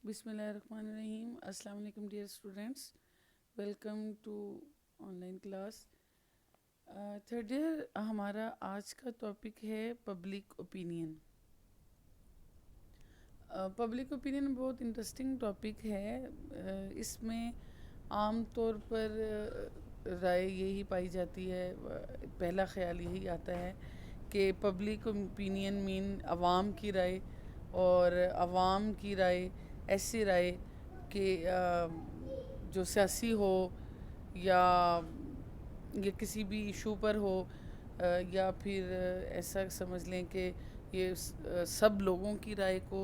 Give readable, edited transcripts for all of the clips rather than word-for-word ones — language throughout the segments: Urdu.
بسم اللہ الرحمن الرحیم. السلام علیکم dear students, welcome to online class. Third year ہمارا آج کا ٹاپک ہے پبلک اوپینین. پبلک اوپینین بہت انٹرسٹنگ ٹاپک ہے. اس میں عام طور پر رائے یہی پائی جاتی ہے, پہلا خیال یہی آتا ہے کہ پبلک اوپینین مین عوام کی رائے, اور عوام کی رائے ایسی رائے کہ جو سیاسی ہو یا کسی بھی ایشو پر ہو, یا پھر ایسا سمجھ لیں کہ یہ سب لوگوں کی رائے کو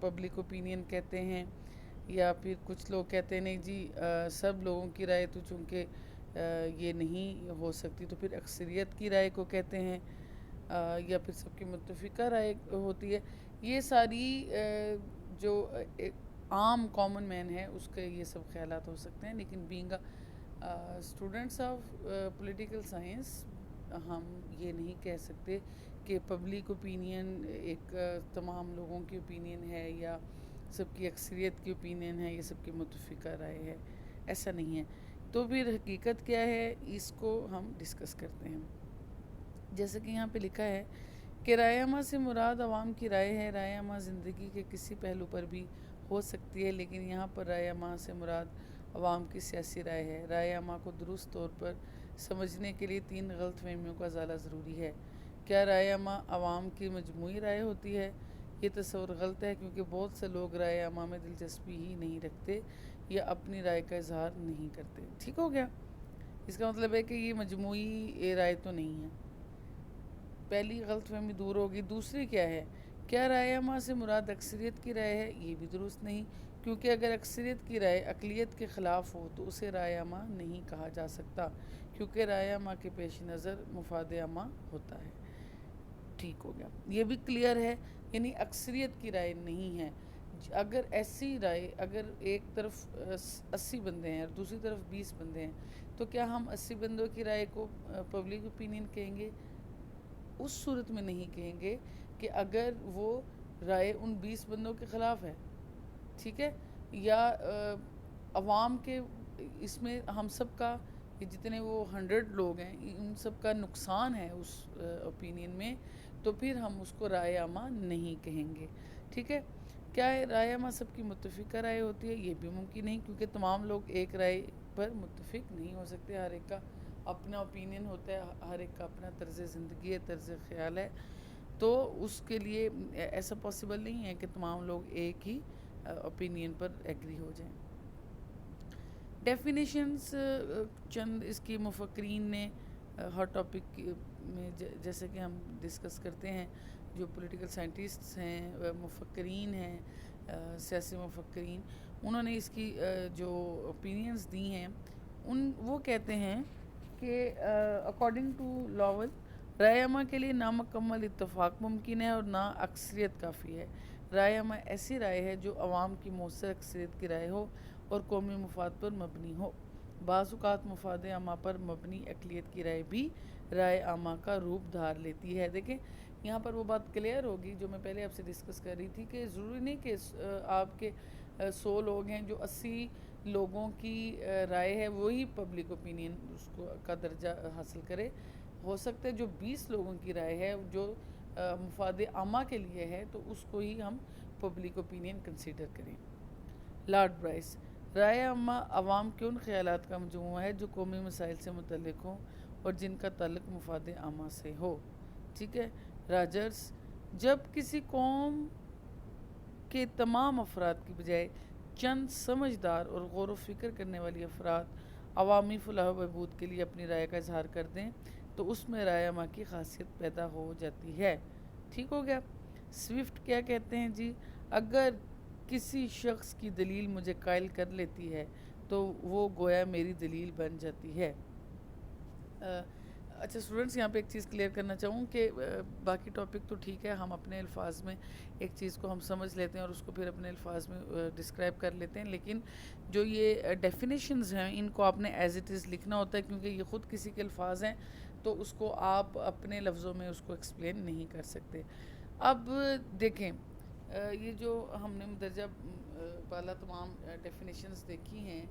پبلک اوپینین کہتے ہیں. یا پھر کچھ لوگ کہتے ہیں نہیں جی سب لوگوں کی رائے تو چونکہ یہ نہیں ہو سکتی تو پھر اکثریت کی رائے کو کہتے ہیں, یا پھر سب کی متفقہ رائے ہوتی ہے. یہ ساری جو عام کامن مین ہے اس کے یہ سب خیالات ہو سکتے ہیں, لیکن being students of political science ہم یہ نہیں کہہ سکتے کہ پبلک اوپینین ایک تمام لوگوں کی اوپینین ہے یا سب کی اکثریت کی اوپینین ہے, یہ سب کی متفقہ رائے ہے. ایسا نہیں ہے. تو پھر حقیقت کیا ہے اس کو ہم ڈسکس کرتے ہیں. جیسے کہ یہاں پہ لکھا ہے کہ رائے عامہ سے مراد عوام کی رائے ہے. رائے عامہ زندگی کے کسی پہلو پر بھی ہو سکتی ہے, لیکن یہاں پر رائے عامہ سے مراد عوام کی سیاسی رائے ہے. رائے عامہ کو درست طور پر سمجھنے کے لیے 3 غلط فہمیوں کا ازالہ ضروری ہے. کیا رائے عامہ عوام کی مجموعی رائے ہوتی ہے؟ یہ تصور غلط ہے, کیونکہ بہت سے لوگ رائے عامہ میں دلچسپی ہی نہیں رکھتے یا اپنی رائے کا اظہار نہیں کرتے. ٹھیک ہو گیا. اس کا مطلب ہے کہ یہ مجموعی رائے تو نہیں ہے. پہلی غلط فہمی دور ہوگی. دوسری کیا ہے, کیا رائے عامہ سے مراد اکثریت کی رائے ہے؟ یہ بھی درست نہیں, کیونکہ اگر اکثریت کی رائے اقلیت کے خلاف ہو تو اسے رائے عامہ نہیں کہا جا سکتا, کیونکہ رائے عامہ کے پیش نظر مفاد عامہ ہوتا ہے. ٹھیک ہو گیا. یہ بھی کلیئر ہے, یعنی اکثریت کی رائے نہیں ہے. اگر ایسی رائے, اگر ایک طرف 80 بندے ہیں اور دوسری طرف 20 بندے ہیں, تو کیا ہم 80 بندوں کی رائے کو پبلک اوپینین کہیں گے؟ اس صورت میں نہیں کہیں گے کہ اگر وہ رائے ان 20 بندوں کے خلاف ہے, ٹھیک ہے, یا عوام کے اس میں ہم سب کا جتنے وہ 100 لوگ ہیں ان سب کا نقصان ہے اس اوپینین میں, تو پھر ہم اس کو رائے عامہ نہیں کہیں گے. ٹھیک ہے. کیا ہے رائے عامہ سب کی متفقہ رائے ہوتی ہے؟ یہ بھی ممکن نہیں, کیونکہ تمام لوگ ایک رائے پر متفق نہیں ہو سکتے. ہر ایک کا اپنا اوپینین ہوتا ہے, ہر ایک کا اپنا طرز زندگی ہے, طرز خیال ہے. تو اس کے لیے ایسا پاسبل نہیں ہے کہ تمام لوگ ایک ہی اوپینین پر ایگری ہو جائیں. ڈیفینیشنز چند اس کی مفکرین نے ہر ٹاپک میں جیسے کہ ہم ڈسکس کرتے ہیں, جو پولیٹیکل سائنٹسٹس ہیں, مفکرین ہیں, سیاسی مفکرین, انہوں نے اس کی جو اوپینینز دی ہیں وہ کہتے ہیں کہ اکارڈنگ ٹو لاول, رائے عامہ کے لیے نامکمل اتفاق ممکن ہے اور نہ اکثریت کافی ہے. رائے عامہ ایسی رائے ہے جو عوام کی مؤثر اکثریت کی رائے ہو اور قومی مفاد پر مبنی ہو. بعض اوقات مفاد عامہ پر مبنی اقلیت کی رائے بھی رائے عامہ کا روپ دھار لیتی ہے. دیکھیں یہاں پر وہ بات کلیئر ہوگی جو میں پہلے آپ سے ڈسکس کر رہی تھی, کہ ضروری نہیں کہ آپ کے 100 لوگ ہیں, جو 80 لوگوں کی رائے ہے وہی پبلک اوپینین اس کو کا درجہ حاصل کرے. ہو سکتا ہے جو 20 لوگوں کی رائے ہے جو مفاد عامہ کے لیے ہے, تو اس کو ہی ہم پبلک اوپینین کنسیڈر کریں. لارڈ برائس, رائے عامہ عوام کے ان خیالات کا مجموعہ ہے جو قومی مسائل سے متعلق ہوں اور جن کا تعلق مفاد عامہ سے ہو. ٹھیک ہے. راجرز, جب کسی قوم کے تمام افراد کی بجائے چند سمجھدار اور غور و فکر کرنے والی افراد عوامی فلاح و بہبود کے لیے اپنی رائے کا اظہار کر دیں تو اس میں رائے عامہ کی خاصیت پیدا ہو جاتی ہے. ٹھیک ہو گیا. سوفٹ کیا کہتے ہیں جی, اگر کسی شخص کی دلیل مجھے قائل کر لیتی ہے تو وہ گویا میری دلیل بن جاتی ہے. اچھا اسٹوڈنٹس, یہاں پہ ایک چیز کلیئر کرنا چاہوں کہ باقی ٹاپک تو ٹھیک ہے, ہم اپنے الفاظ میں ایک چیز کو ہم سمجھ لیتے ہیں اور اس کو پھر اپنے الفاظ میں ڈسکرائب کر لیتے ہیں, لیکن جو یہ ڈیفینیشنز ہیں ان کو آپ نے ایز اٹ از لکھنا ہوتا ہے, کیونکہ یہ خود کسی کے الفاظ ہیں تو اس کو آپ اپنے لفظوں میں اس کو ایکسپلین نہیں کر سکتے. اب دیکھیں یہ جو ہم نے مندرجہ بالا تمام ڈیفینیشنز دیکھی ہیں،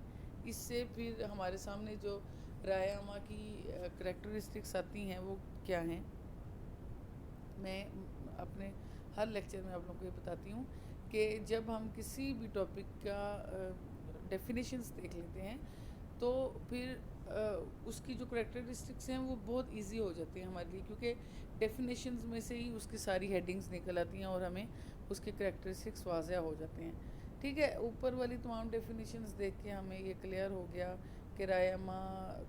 اس سے پھر ہمارے سامنے جو رائے عامہ کی کریکٹرسٹکس آتی ہیں وہ کیا ہیں. میں اپنے ہر لیکچر میں آپ لوگوں کو یہ بتاتی ہوں کہ جب ہم کسی بھی ٹاپک کا ڈیفینیشنز دیکھ لیتے ہیں تو پھر اس کی جو کریکٹرسٹکس ہیں وہ بہت ایزی ہو جاتی ہیں ہمارے لیے، کیونکہ ڈیفینیشنز میں سے ہی اس کی ساری ہیڈنگز نکل آتی ہیں اور ہمیں اس کے کریکٹرسٹکس واضح ہو جاتے ہیں. ٹھیک ہے، اوپر والی تمام ڈیفینیشنز دیکھ کے ہمیں یہ کلیئر ہو گیا کہ رائے عامہ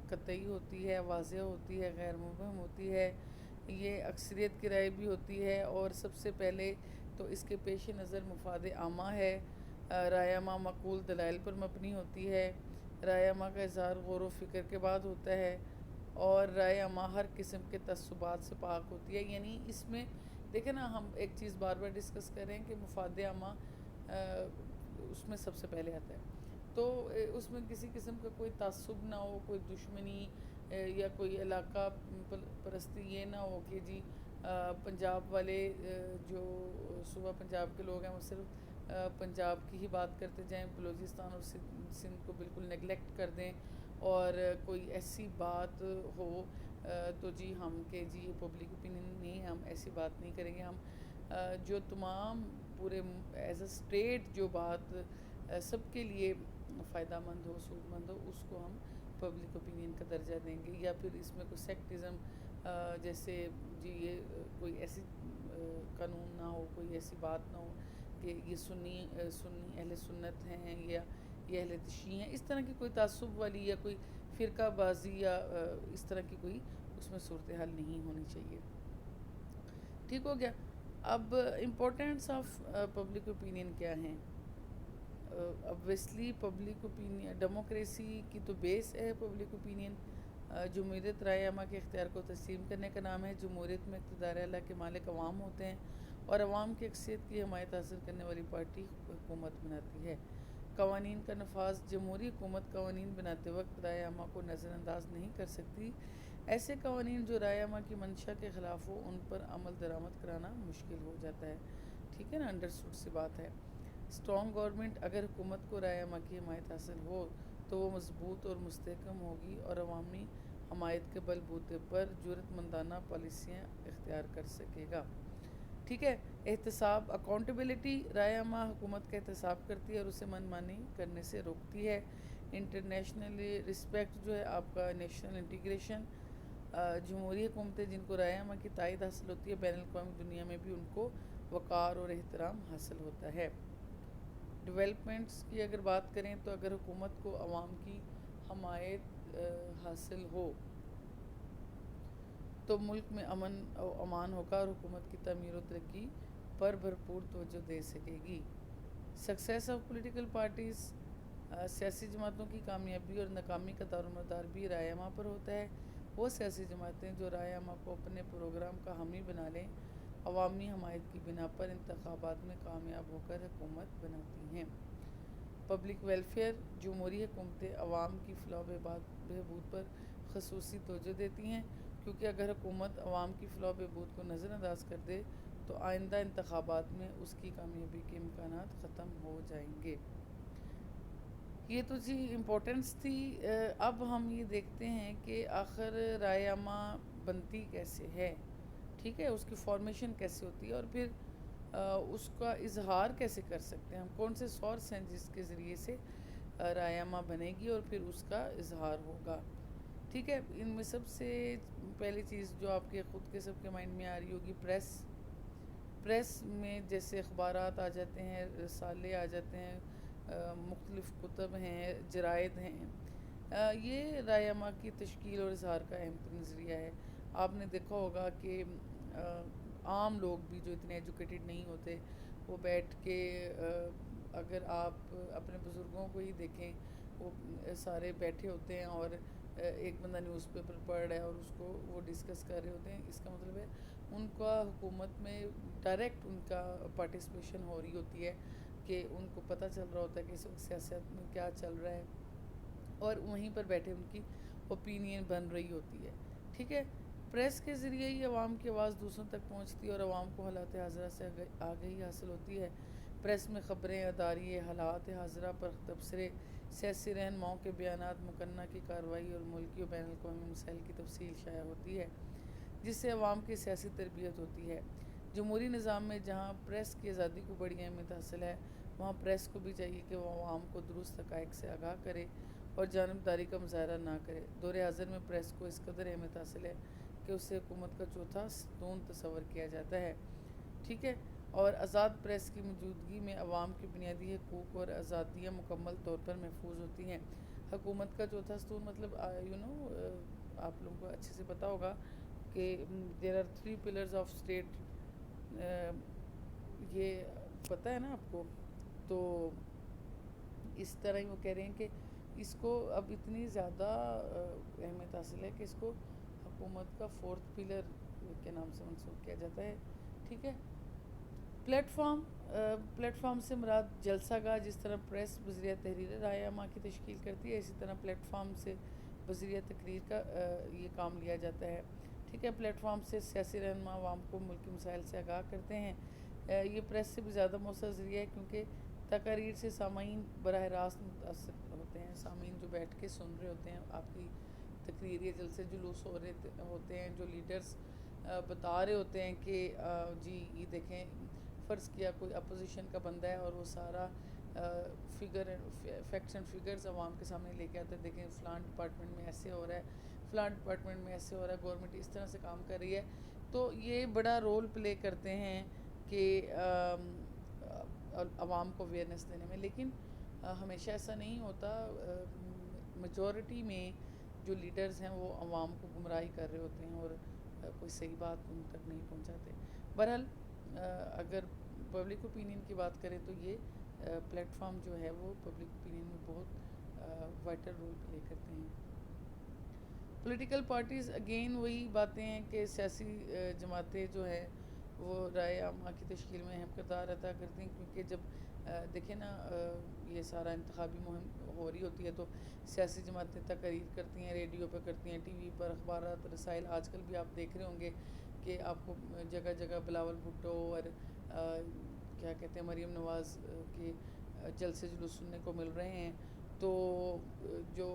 قطعی ہوتی ہے، واضح ہوتی ہے، غیر مبہم ہوتی ہے، یہ اکثریت کی رائے بھی ہوتی ہے، اور سب سے پہلے تو اس کے پیش نظر مفاد عامہ ہے. رائے عامہ معقول دلائل پر مبنی ہوتی ہے. رائے عامہ کا اظہار غور و فکر کے بعد ہوتا ہے، اور رائے عامہ ہر قسم کے تعصبات سے پاک ہوتی ہے. یعنی اس میں دیکھیں نا، ہم ایک چیز بار بار ڈسکس کریں کہ مفاد عامہ اس میں سب سے پہلے آتا ہے، تو اس میں کسی قسم کا کوئی تعصب نہ ہو، کوئی دشمنی یا کوئی علاقہ پرستی یہ نہ ہو کہ جی پنجاب والے جو صوبہ پنجاب کے لوگ ہیں وہ صرف پنجاب کی ہی بات کرتے جائیں، بلوچستان اور سندھ کو بالکل نیگلیکٹ کر دیں، اور کوئی ایسی بات ہو تو جی ہم کہ جی یہ پبلک اوپینین نہیں، ہم ایسی بات نہیں کریں گے. ہم جو تمام پورے ایز اے اسٹیٹ جو بات سب کے لیے فائدہ مند ہو، سود مند ہو، اس کو ہم پبلک اوپینین کا درجہ دیں گے. یا پھر اس میں کوئی سیکٹزم جیسے جی یہ کوئی ایسی قانون نہ ہو، کوئی ایسی بات نہ ہو کہ یہ سنی اہل سنت ہیں یا یہ اہل شیعہ ہیں، اس طرح کی کوئی تعصب والی یا کوئی فرقہ بازی یا اس طرح کی کوئی اس میں صورتحال نہیں ہونی چاہیے. ٹھیک ہو گیا. اب امپورٹینٹس آف پبلک اوپینین کیا ہیں؟ اوبویسلی پبلک اوپینین ڈیموکریسی کی تو بیس ہے پبلک اوپینین. جمہوریت رائے عامہ کے اختیار کو تسلیم کرنے کا نام ہے. جمہوریت میں اقتدار اعلیٰ کے مالک عوام ہوتے ہیں، اور عوام کی اکثریت کی حمایت حاصل کرنے والی پارٹی حکومت بناتی ہے. قوانین کا نفاذ جمہوری حکومت قوانین بناتے وقت رائے عامہ کو نظر انداز نہیں کر سکتی. ایسے قوانین جو رائے عامہ کی منشا کے خلاف ہو ان پر عمل درآمد کرانا مشکل ہو جاتا ہے. ٹھیک ہے نا، انڈرسٹوڈ سی بات ہے. اسٹرانگ گورنمنٹ اگر حکومت کو رائے عامہ کی حمایت حاصل ہو تو وہ مضبوط اور مستحکم ہوگی اور عوامی حمایت کے بل بوتے پر جرأت مندانہ پالیسیاں اختیار کر سکے گا. ٹھیک ہے. احتساب اکاؤنٹیبلٹی رائے عامہ حکومت کا احتساب کرتی ہے اور اسے من مانی کرنے سے روکتی ہے. انٹرنیشنلی رسپیکٹ جو ہے آپ کا نیشنل انٹیگریشن، جمہوری حکومتیں جن کو رائے عامہ کی تائید حاصل ہوتی ہے بین الاقوامی دنیا میں بھی ان کو وقار اور احترام حاصل ہوتا ہے. ڈیولپمنٹس کی اگر بات کریں تو اگر حکومت کو عوام کی حمایت حاصل ہو تو ملک میں امن و امان ہوگا اور حکومت کی تعمیر و ترقی پر بھرپور توجہ دے سکے گی. سکسیس آف پولیٹیکل پارٹیز سیاسی جماعتوں کی کامیابی اور ناکامی کا دار و مدار بھی رائے عامہ پر ہوتا ہے. وہ سیاسی جماعتیں جو رائے عامہ کو اپنے پروگرام کا حامی بنا لیں عوامی حمایت کی بنا پر انتخابات میں کامیاب ہو کر حکومت بناتی ہیں. پبلک ویلفیئر جمہوری حکومتیں عوام کی فلاح و بہبود پر خصوصی توجہ دیتی ہیں، کیونکہ اگر حکومت عوام کی فلاح و بہبود کو نظر انداز کر دے تو آئندہ انتخابات میں اس کی کامیابی کے امکانات ختم ہو جائیں گے. یہ تو جی امپورٹنس تھی. اب ہم یہ دیکھتے ہیں کہ آخر رائے عامہ بنتی کیسے ہے. ٹھیک ہے، اس کی فارمیشن کیسے ہوتی ہے اور پھر اس کا اظہار کیسے کر سکتے ہیں ہم، کون سے سورس ہیں جس کے ذریعے سے رائے عامہ بنے گی اور پھر اس کا اظہار ہوگا. ٹھیک ہے. ان میں سب سے پہلی چیز جو آپ کے خود کے سب کے مائنڈ میں آ رہی ہوگی پریس میں جیسے اخبارات آ جاتے ہیں، رسالے آ جاتے ہیں، مختلف کتب ہیں، جرائد ہیں. یہ رائے عامہ کی تشکیل اور اظہار کا اہم ترین ذریعہ ہے. آپ نے دیکھا ہوگا کہ عام لوگ بھی جو اتنے ایجوکیٹڈ نہیں ہوتے وہ بیٹھ کے اگر آپ اپنے بزرگوں کو ہی دیکھیں وہ سارے بیٹھے ہوتے ہیں اور ایک بندہ نیوز پیپر پڑھ رہا ہے اور اس کو وہ ڈسکس کر رہے ہوتے ہیں. اس کا مطلب ہے ان کا حکومت میں ڈائریکٹ ان کا پارٹیسپیشن ہو رہی ہوتی ہے کہ ان کو پتہ چل رہا ہوتا ہے کہ اس وقت سیاست میں کیا چل رہا ہے اور وہیں پر بیٹھے ان کی اوپینین بن رہی ہوتی ہے. ٹھیک ہے. پریس کے ذریعے ہی عوام کی آواز دوسروں تک پہنچتی ہے اور عوام کو حالات حاضرہ سے آگہی حاصل ہوتی ہے. پریس میں خبریں، اداریے، حالات حاضرہ پر تبصرے، سیاسی رہنماؤں کے بیانات، مقننہ کی کارروائی اور ملکی و بین الاقوامی مسائل کی تفصیل شائع ہوتی ہے، جس سے عوام کی سیاسی تربیت ہوتی ہے۔ جمہوری نظام میں جہاں پریس کی آزادی کو بڑی اہمیت حاصل ہے، وہاں پریس کو بھی چاہیے کہ وہ عوام کو درست حقائق سے آگاہ کرے اور جانبداری کا مظاہرہ نہ کرے۔ دور حاضر میں پریس کو اس قدر اہمیت حاصل ہے کہ اسے حکومت کا چوتھا ستون تصور کیا جاتا ہے، ٹھیک ہے، اور آزاد پریس کی موجودگی میں عوام کی بنیادی حقوق اور آزادیاں مکمل طور پر محفوظ ہوتی ہیں۔ حکومت کا چوتھا ستون مطلب آپ لوگوں کو اچھے سے پتہ ہوگا کہ there are 3 pillars of state, یہ پتہ ہے نا آپ کو؟ تو اس طرح ہی وہ کہہ رہے ہیں کہ اس کو اب اتنی زیادہ اہمیت حاصل ہے کہ اس کو حکومت کا 4تھ پلر کے نام سے منسوخ کیا جاتا ہے، ٹھیک ہے۔ پلیٹ فارم سے مراد جلسہ گاہ، جس طرح پریس بذریعہ تحریر رائے عامہ کی تشکیل کرتی ہے، اسی طرح پلیٹ فارم سے بذریعہ تقریر کا یہ کام لیا جاتا ہے، ٹھیک ہے۔ پلیٹ فارم سے سیاسی رہنما عوام کو ملکی مسائل سے آگاہ کرتے ہیں۔ یہ پریس سے بھی زیادہ مؤثر ذریعہ ہے کیونکہ تقاریر سے سامعین براہ راست متاثر ہوتے ہیں۔ سامعین جو بیٹھ کے سن رہے ہوتے ہیں آپ کی تقریر، یہ جلسے جلوس ہو رہے ہوتے ہیں، جو لیڈرز بتا رہے ہوتے ہیں کہ جی یہ دیکھیں، فرض کیا کوئی اپوزیشن کا بندہ ہے اور وہ سارا فیکٹس اینڈ فگرز عوام کے سامنے لے کے آتے ہیں، دیکھیں فلاں ڈپارٹمنٹ میں ایسے ہو رہا ہے، فلاں ڈپارٹمنٹ میں ایسے ہو رہا ہے، گورنمنٹ اس طرح سے کام کر رہی ہے، تو یہ بڑا رول پلے کرتے ہیں کہ عوام کو اویئرنیس دینے میں۔ لیکن ہمیشہ ایسا نہیں ہوتا، میجورٹی میں جو لیڈرز ہیں وہ عوام کو گمراہی کر رہے ہوتے ہیں اور کوئی صحیح بات ان تک نہیں پہنچاتے۔ بہرحال اگر پبلک اوپینین کی بات کریں تو یہ پلیٹ فارم جو ہے وہ پبلک اوپینین میں بہت وائٹل رول پلے کرتے ہیں۔ پولیٹیکل پارٹیز اگین وہی باتیں ہیں کہ سیاسی جماعتیں جو ہے وہ رائے عامہ کی تشکیل میں اہم کردار ادا کرتی ہیں، کیونکہ جب دیکھیں نا یہ سارا انتخابی مہم ہو رہی ہوتی ہے تو سیاسی جماعتیں تقریر کرتی ہیں، ریڈیو پہ کرتی ہیں، ٹی وی پر، اخبارات، رسائل، آج کل بھی آپ دیکھ رہے ہوں گے کہ آپ کو جگہ جگہ بلاول بھٹو اور کیا کہتے ہیں مریم نواز کے جلسے جلوس سننے کو مل رہے ہیں۔ تو جو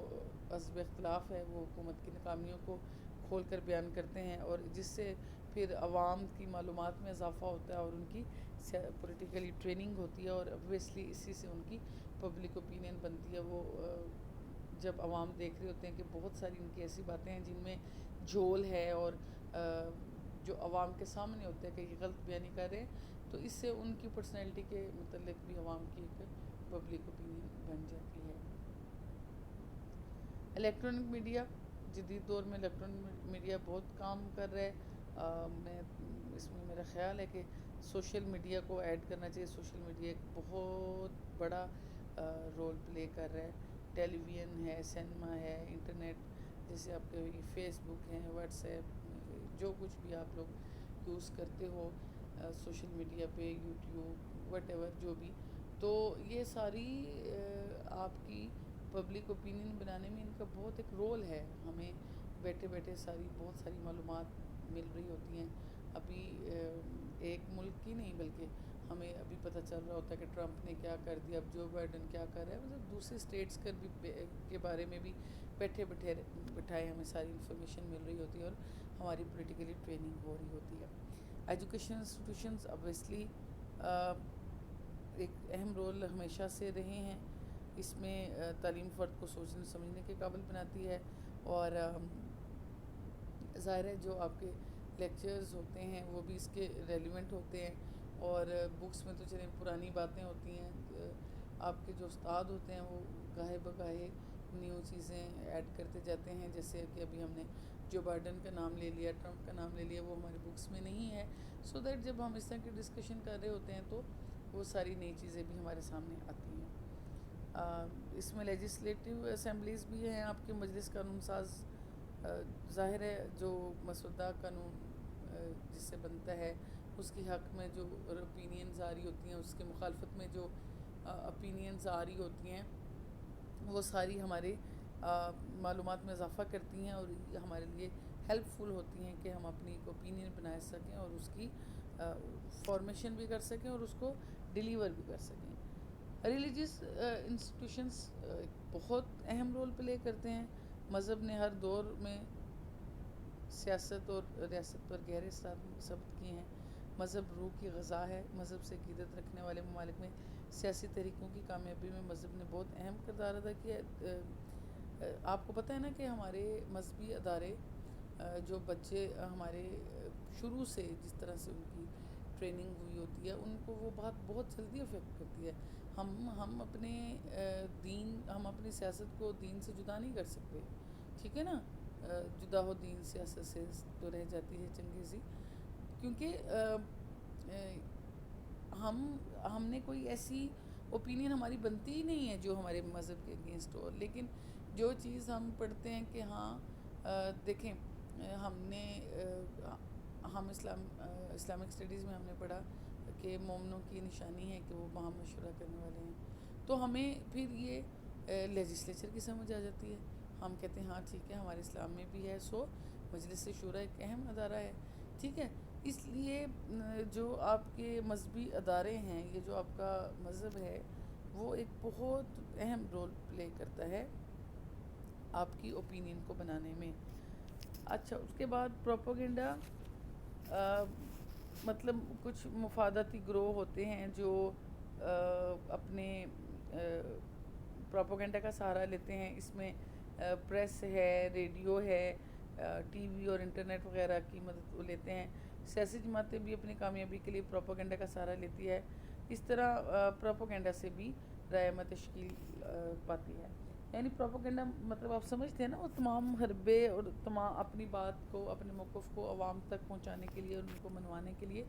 حزب اختلاف ہے وہ حکومت کی ناکامیوں کو کھول کر بیان کرتے ہیں، اور جس سے پھر عوام کی معلومات میں اضافہ ہوتا ہے اور ان کی پولیٹیکلی ٹریننگ ہوتی ہے، اور اوبویسلی اسی سے ان کی پبلک اوپینین بنتی ہے۔ وہ جب عوام دیکھ رہے ہوتے ہیں کہ بہت ساری ان کی ایسی باتیں ہیں جن میں جھول ہے اور جو عوام کے سامنے ہوتے ہیں کہ یہ غلط بیانی کر رہے ہیں، تو اس سے ان کی پرسنالٹی کے متعلق بھی عوام کی ایک پبلک اوپینین بن جاتی ہے۔ الیکٹرانک میڈیا، جدید دور میں الیکٹرانک میڈیا بہت کام کر رہا ہے۔ میں اس میں میرا خیال ہے کہ سوشل میڈیا کو ایڈ کرنا چاہیے۔ سوشل میڈیا ایک بہت بڑا رول پلے کر رہا ہے۔ ٹیلی ویژن ہے، سینما ہے، انٹرنیٹ، جیسے آپ کے فیس بک ہیں، واٹس ایپ، جو کچھ بھی آپ لوگ یوز کرتے ہو سوشل میڈیا پہ، یوٹیوب، وٹ ایور جو بھی، تو یہ ساری آپ کی پبلک اوپینین بنانے میں ان کا بہت ایک رول ہے۔ ہمیں بیٹھے بیٹھے بہت ساری معلومات مل رہی ہوتی ہیں۔ ابھی ایک ملک کی نہیں بلکہ ہمیں ابھی پتہ چل رہا ہوتا ہے کہ ٹرمپ نے کیا کر دیا، اب جو بائیڈن کیا کر رہا ہے، مطلب دوسرے اسٹیٹس کے بارے میں بھی بٹھائے ہمیں ساری انفارمیشن مل رہی ہوتی ہے اور ہماری پولیٹیکلی ٹریننگ ہو رہی ہوتی ہے۔ ایجوکیشن انسٹیٹیوشنز اوبویسلی ایک اہم رول ہمیشہ سے رہے ہیں۔ اس میں تعلیم فرد کو سوچنے سمجھنے کے قابل بناتی ہے، اور ظاہر ہے جو آپ کے لیکچرز ہوتے ہیں وہ بھی اس کے ریلیونٹ ہوتے ہیں، اور بکس میں تو چلیں پرانی باتیں ہوتی ہیں، آپ کے جو استاد ہوتے ہیں وہ گاہے بگاہے نیو چیزیں ایڈ کرتے جاتے ہیں، جیسے کہ ابھی ہم نے جو بائیڈن کا نام لے لیا، ٹرمپ کا نام لے لیا، وہ ہماری بکس میں نہیں ہے، سو دیٹ جب ہم اس طرح کی ڈسکشن کر رہے ہوتے ہیں تو وہ ساری نئی چیزیں بھی ہمارے سامنے آتی ہیں۔ اس میں لیجسلیٹو اسمبلیز بھی ہیں، آپ کے مجلس قانون ساز، ظاہر ہے جو مسودہ قانون جس سے بنتا ہے اس کی حق میں جو اوپینینز آ رہی ہوتی ہیں، اس کے مخالفت میں جو اوپینینز آ رہی ہوتی ہیں، وہ ساری ہمارے معلومات میں اضافہ کرتی ہیں اور ہمارے لیے ہیلپ فل ہوتی ہیں کہ ہم اپنی ایک اوپینین بنا سکیں اور اس کی فارمیشن بھی کر سکیں اور اس کو ڈیلیور بھی کر سکیں. ریلیجیس انسٹیٹیوشنس بہت اہم رول پلے کرتے ہیں. مذہب نے ہر دور میں سیاست اور ریاست پر گہرے اثرات ثبت کیے ہیں. مذہب روح کی غذا ہے. مذہب سے عقیدت رکھنے والے ممالک میں سیاسی تحریکوں کی کامیابی میں مذہب نے بہت اہم کردار ادا کیا ہے. آپ کو پتہ ہے نا کہ ہمارے مذہبی ادارے جو بچے ہمارے شروع سے جس طرح سے ان کی ٹریننگ ہوئی ہوتی ہے ان کو وہ بات بہت جلدی افیکٹ کرتی ہے. ہم اپنے دین ہم اپنی سیاست کو دین سے جدا نہیں کر سکتے. ٹھیک ہے نا. جدا ہو دین سیاست سے تو رہ جاتی ہے چنگی سی. کیونکہ ہم نے کوئی ایسی اوپینین ہماری بنتی ہی نہیں ہے جو ہمارے مذہب کے اگینسٹ ہو. لیکن جو چیز ہم پڑھتے ہیں کہ ہاں دیکھیں ہم اسلامک اسٹڈیز میں ہم نے پڑھا کہ مومنوں کی نشانی ہے کہ وہ باہم مشورہ کرنے والے ہیں. تو ہمیں پھر یہ لیجسلیچر کی سمجھ آ جاتی ہے. ہم کہتے ہیں ہاں ٹھیک ہے ہمارے اسلام میں بھی ہے. سو مجلس شورا ایک اہم ادارہ ہے. ٹھیک ہے. اس لیے جو آپ کے مذہبی ادارے ہیں یہ جو آپ کا مذہب ہے وہ ایک بہت اہم رول پلے کرتا ہے آپ کی اوپینین کو بنانے میں. اچھا اس کے بعد پروپیگنڈا مطلب کچھ مفاداتی گروہ ہوتے ہیں جو اپنے پروپیگنڈا کا سہارا لیتے ہیں. اس میں پریس ہے, ریڈیو ہے, ٹی وی اور انٹرنیٹ وغیرہ کی مدد لیتے ہیں. سیاسی جماعتیں بھی اپنی کامیابی کے لیے پروپیگنڈا کا سہارا لیتی ہے. اس طرح پروپیگنڈا سے بھی رائے تشکیل پاتی ہے. یعنی پروپیگنڈا مطلب آپ سمجھتے ہیں نا وہ تمام حربے اور تمام اپنی بات کو اپنے موقف کو عوام تک پہنچانے کے لیے اور ان کو منوانے کے لیے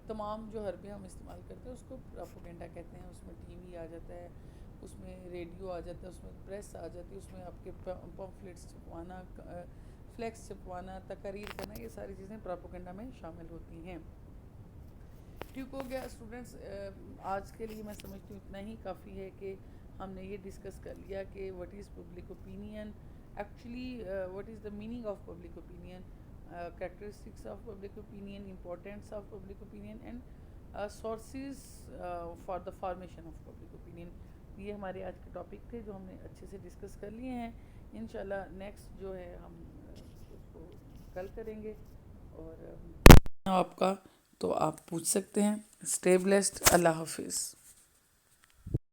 تمام جو حربے ہم استعمال کرتے ہیں اس کو پروپیگنڈا کہتے ہیں. اس میں ٹی وی آ جاتا ہے, اس میں ریڈیو آ جاتا ہے, اس میں پریس آ جاتی ہے, اس میں آپ کے پمفلیٹس چھپوانا, فلیکس چھپوانا, تقاریر کرنا, یہ ساری چیزیں پروپیگنڈا میں شامل ہوتی ہیں. ٹھیک ہو گیا اسٹوڈنٹس. آج کے لیے میں سمجھتی ہوں اتنا ہی کافی ہے کہ ہم نے یہ ڈسکس کر لیا کہ what is public opinion, actually what is the meaning of public opinion, characteristics of public opinion, importance of public opinion and sources for the formation of public opinion. یہ ہمارے آج کے ٹاپک تھے جو ہم نے اچھے سے ڈسکس کر لیے ہیں. انشاءاللہ نیکسٹ جو ہے ہم اس کو کل کریں گے. اور آپ کا تو آپ پوچھ سکتے ہیں. Stay blessed. اللہ حافظ.